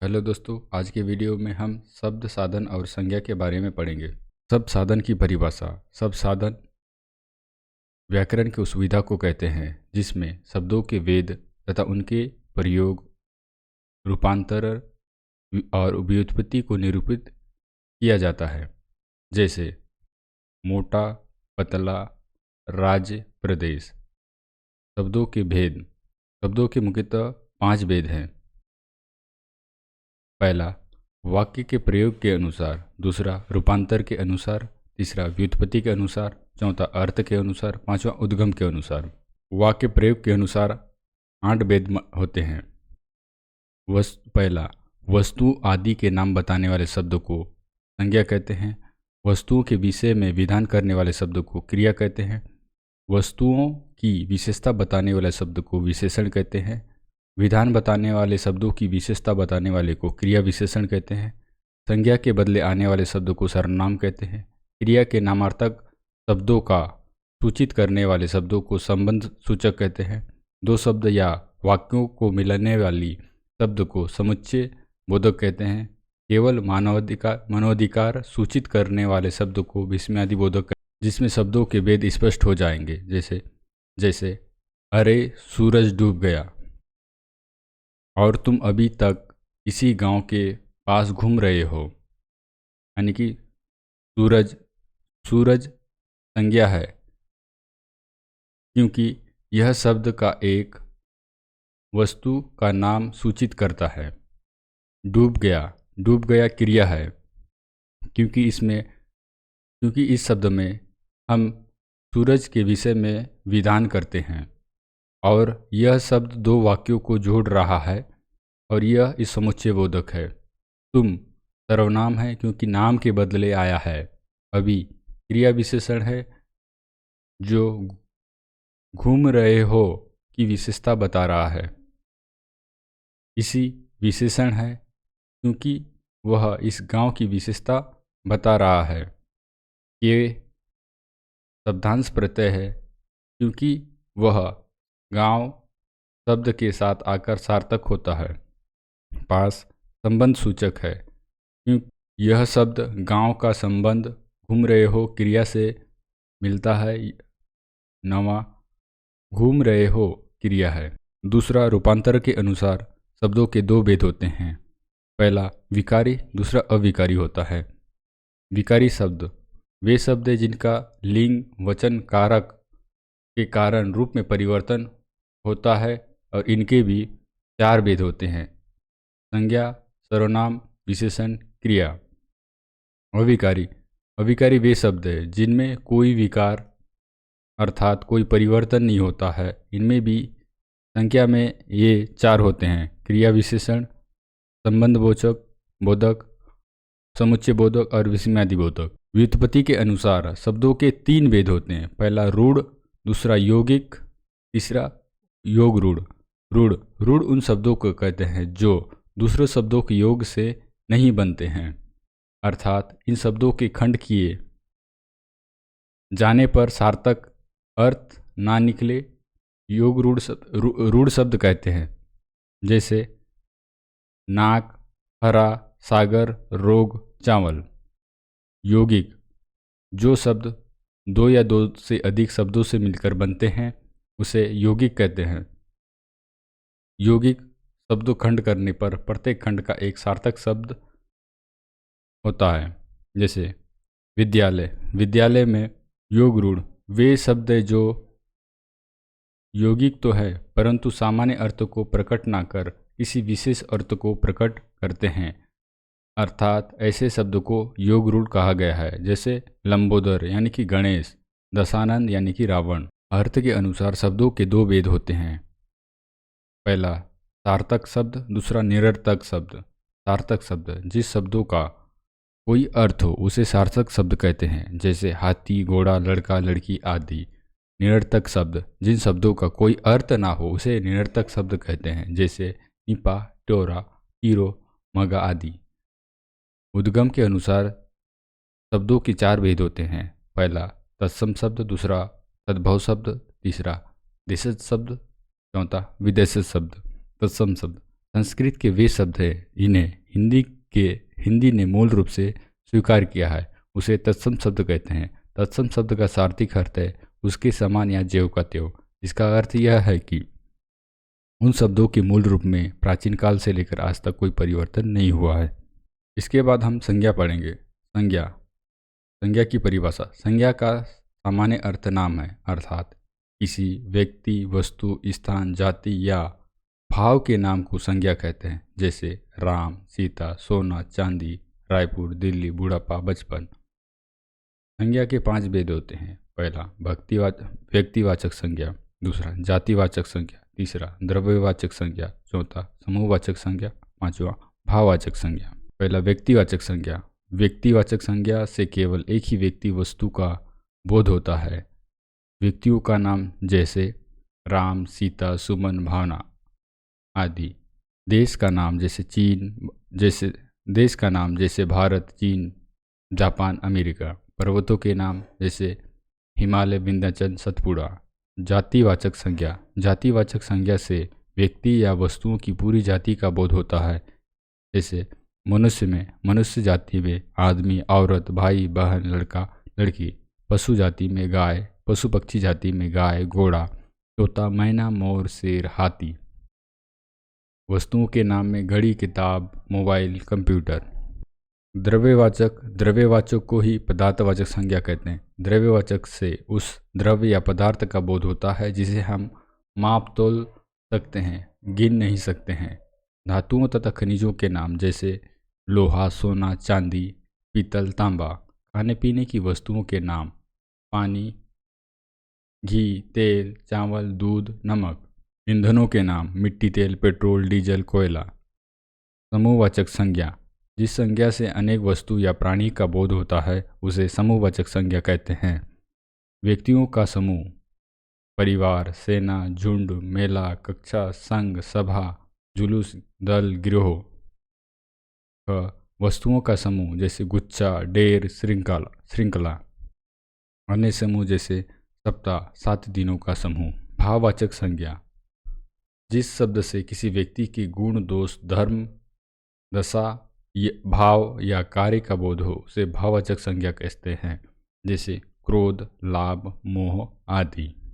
Hello दोस्तों, आज के वीडियो में हम शब्द साधन और संज्ञा के बारे में पढ़ेंगे। शब्द साधन की परिभाषा। शब्द साधन व्याकरण की उस विधा को कहते हैं जिसमें शब्दों के वेद तथा उनके प्रयोग, रूपांतर और व्युत्पत्ति को निरूपित किया जाता है। जैसे मोटा, पतला, राज्य, प्रदेश। शब्दों के भेद। शब्दों के मुख्यतः 5 भेद हैं। पहला, वाक्य के प्रयोग के अनुसार। दूसरा, रूपांतर के अनुसार। तीसरा, व्युत्पत्ति के अनुसार। चौथा, अर्थ के अनुसार। पांचवा, उद्गम के अनुसार। वाक्य प्रयोग के अनुसार 8 भेद होते हैं। पहला, वस्तु आदि के नाम बताने वाले शब्द को संज्ञा कहते हैं। वस्तुओं के विषय में विधान करने वाले शब्द को क्रिया कहते हैं। वस्तुओं की विशेषता बताने वाले शब्द को विशेषण कहते हैं। विधान बताने वाले शब्दों की विशेषता बताने वाले को क्रिया विशेषण कहते हैं। संज्ञा के बदले आने वाले शब्द को सर्वनाम कहते हैं। क्रिया के नामार्थक शब्दों का सूचित करने वाले शब्दों को संबंध सूचक कहते हैं। दो शब्द या वाक्यों को मिलाने वाली शब्द को समुच्चय बोधक कहते हैं। केवल मनोधिकार सूचित करने वाले शब्द को विस्मयादि बोधक कहते हैं, जिसमें शब्दों के भेद स्पष्ट हो जाएंगे। जैसे अरे सूरज डूब गया, और तुम अभी तक इसी गांव के पास घूम रहे हो। यानी कि सूरज संज्ञा है, क्योंकि यह शब्द का एक वस्तु का नाम सूचित करता है। डूब गया क्रिया है, क्योंकि इस शब्द में हम सूरज के विषय में विधान करते हैं और यह शब्द 2 वाक्यों को जोड़ रहा है और यह इस समुच्चय बोधक है। तुम सर्वनाम है, क्योंकि नाम के बदले आया है। अभी क्रिया विशेषण है जो घूम रहे हो की विशेषता बता रहा है। इसी विशेषण है क्योंकि वह इस गांव की विशेषता बता रहा है। ये शब्दांश प्रत्यय है, क्योंकि वह गांव शब्द के साथ आकर सार्थक होता है। पास संबंध सूचक है, क्योंकि यह शब्द गांव का संबंध घूम रहे हो क्रिया से मिलता है। नवा, घूम रहे हो क्रिया है। दूसरा, रूपांतर के अनुसार शब्दों के 2 भेद होते हैं। पहला विकारी, दूसरा अविकारी होता है। विकारी शब्द वे शब्द हैं जिनका लिंग वचन कारक के कारण रूप में परिवर्तन होता है और इनके भी 4 भेद होते हैं: संज्ञा, सर्वनाम, विशेषण, क्रिया। अविकारी वे शब्द हैं जिनमें कोई विकार अर्थात कोई परिवर्तन नहीं होता है। इनमें भी संख्या में ये 4 होते हैं: क्रिया विशेषण, संबंध बोधक, समुच्चय बोधक और विस्मयादि बोधक। व्युत्पत्ति के अनुसार शब्दों के 3 भेद होते हैं। पहला रूढ़, दूसरा यौगिक, तीसरा योग रूढ़। रूढ़ उन शब्दों को कहते हैं जो दूसरे शब्दों के योग से नहीं बनते हैं, अर्थात इन शब्दों के खंड किए जाने पर सार्थक अर्थ ना निकले, योग रूढ़ शब्द कहते हैं। जैसे नाक, हरा, सागर, रोग, चावल। यौगिक जो शब्द 2 या 2 से अधिक शब्दों से मिलकर बनते हैं उसे यौगिक कहते हैं। यौगिक शब्दों खंड करने पर प्रत्येक खंड का एक सार्थक शब्द होता है। जैसे विद्यालय में योग रूढ़ वे शब्द है जो यौगिक तो है परंतु सामान्य अर्थ को प्रकट ना कर किसी विशेष अर्थ को प्रकट करते हैं, अर्थात ऐसे शब्द को योग रूढ़ कहा गया है। जैसे लंबोदर यानी कि गणेश, दशानंद यानी कि रावण। अर्थ के अनुसार शब्दों के 2 भेद होते हैं। पहला सार्थक शब्द, दूसरा निरर्थक शब्द। सार्थक शब्द जिस शब्दों का कोई अर्थ हो उसे सार्थक शब्द कहते हैं। जैसे हाथी, घोड़ा, लड़का, लड़की आदि। निरर्थक शब्द जिन शब्दों का कोई अर्थ ना हो उसे निरर्थक शब्द कहते हैं। जैसे निपा, टोरा, हीरो, मगा आदि। उद्गम के अनुसार शब्दों के 4 भेद होते हैं। पहला तत्सम शब्द, दूसरा तद्भव शब्द, तीसरा देशज शब्द, चौथा विदेशज शब्द। तत्सम शब्द संस्कृत के वे शब्द हैं इन्हें हिंदी ने मूल रूप से स्वीकार किया है, उसे तत्सम शब्द कहते हैं। तत्सम शब्द का सार्थिक अर्थ है उसके समान या ज्यों का त्यों। इसका अर्थ यह है कि उन शब्दों के मूल रूप में प्राचीन काल से लेकर आज तक कोई परिवर्तन नहीं हुआ है। इसके बाद हम संज्ञा पढ़ेंगे। संज्ञा की परिभाषा। संज्ञा का सामान्य अर्थ नाम है, अर्थात किसी व्यक्ति, वस्तु, स्थान, जाति या भाव के नाम को संज्ञा कहते हैं, जैसे राम, सीता, सोना, चांदी, रायपुर, दिल्ली, बुढ़ापा, बचपन। संज्ञा के 5 भेद होते हैं। पहला व्यक्तिवाचक संज्ञा, दूसरा जातिवाचक संज्ञा, तीसरा द्रव्यवाचक संज्ञा, चौथा समूहवाचक संज्ञा, पांचवा भाववाचक संज्ञा। पहला व्यक्तिवाचक संज्ञा। व्यक्तिवाचक संज्ञा से केवल एक ही व्यक्ति वस्तु का बोध होता है। व्यक्तियों का नाम जैसे राम, सीता, सुमन, भावना आदि। देश का नाम जैसे भारत, चीन, जापान, अमेरिका। पर्वतों के नाम जैसे हिमालय, विंध्याचल, सतपुड़ा। जातिवाचक संज्ञा। जातिवाचक संज्ञा से व्यक्ति या वस्तुओं की पूरी जाति का बोध होता है, जैसे मनुष्य जाति में आदमी, औरत, भाई, बहन, लड़का, लड़की। पशु जाति में गाय, पशु पक्षी जाति में गाय, घोड़ा, तोता, मैना, मोर, शेर, हाथी। वस्तुओं के नाम में घड़ी, किताब, मोबाइल, कंप्यूटर। द्रव्यवाचक को ही पदार्थवाचक संज्ञा कहते हैं। द्रव्यवाचक से उस द्रव्य या पदार्थ का बोध होता है जिसे हम माप तोल सकते हैं, गिन नहीं सकते हैं। धातुओं तथा खनिजों के नाम जैसे लोहा, सोना, चांदी, पीतल, तांबा। खाने पीने की वस्तुओं के नाम पानी, घी, तेल, चावल, दूध, नमक। ईंधनों के नाम मिट्टी, तेल, पेट्रोल, डीजल, कोयला। समूहवाचक संज्ञा। जिस संज्ञा से अनेक वस्तु या प्राणी का बोध होता है उसे समूहवाचक संज्ञा कहते हैं। व्यक्तियों का समूह, परिवार, सेना, झुंड, मेला, कक्षा, संघ, सभा, जुलूस, दल, गिरोह। वस्तुओं का समूह जैसे गुच्छा, ढेर, श्रृंखला। अन्य समूह जैसे सप्ताह, 7 दिनों का समूह। भाववाचक संज्ञा। जिस शब्द से किसी व्यक्ति के गुण, दोष, धर्म, दशा, भाव या कार्य का बोध हो उसे भाववाचक संज्ञा कहते हैं, जैसे क्रोध, लाभ, मोह आदि।